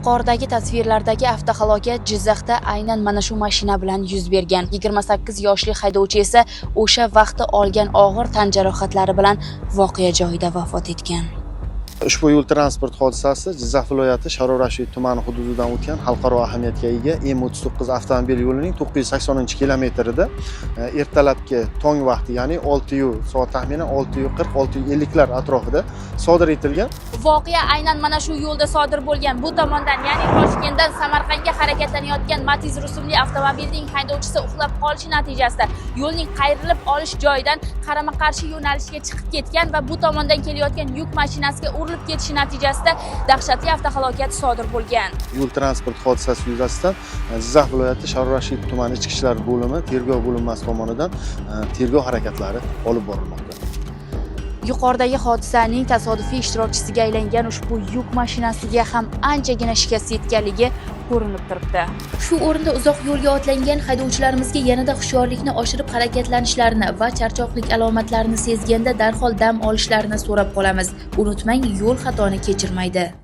Yuqoridagi tasvirlardagi avtohalokat Jizzaxda aynan mana shu mashina bilan yuz bergan. 28 yoshli haydovchi esa o'sha vaqtda olgan og'ir tan jarohatlari bilan voqea joyida vafot etgan. Ushbu yo'l transport hodisasi Jizzax viloyati Sharof Rashid tumani hududidan o'tgan xalqaro ahamiyatga ega M39 avtomobil yo'lining 980-kilometrida ertalabki tong vaqti, ya'ni 6:00 soat taxminan 6:40-6:50 lar atrofida sodir etilgan. Voqea aynan mana shu yo'lda sodir bo'lgan. Bu tomondan, ya'ni Toshkentdan Samarqandga harakatlanayotgan Matiz rusumli avtomobilning haydovchisi uxlab qolishi natijasida yo'lning qayrilib olish joyidan qarama-qarshi yo'nalishga chiqib ketgan va bu tomondan kelayotgan yuk mashinasiga urilib ketishi natijasida dahshatli avtohalokat sodir bo'lgan. Yo'l transport hodisasi yuzasidan Jizzax viloyati Sharof Rashid tumani ichki ishlar bo'limi tergov bo'linmasi tomonidan tergov harakatlari olib borilmoqda. Yuqoridagi hodisaning tasodifiy ishtirokchisiga aylangan ushbu yuk mashinasiga ham anchagina shikast yetganligi ko'rinib turibdi. Shu o'rinda uzoq yo'lga otlangan haydovchilarimizga yanada hushyorlikni oshirib harakatlanishlarini va charchoqlik alomatlarini sezganda darhol dam olishlarini so'rab qolamiz. Unutmang, yo'l xatoni kechirmaydi.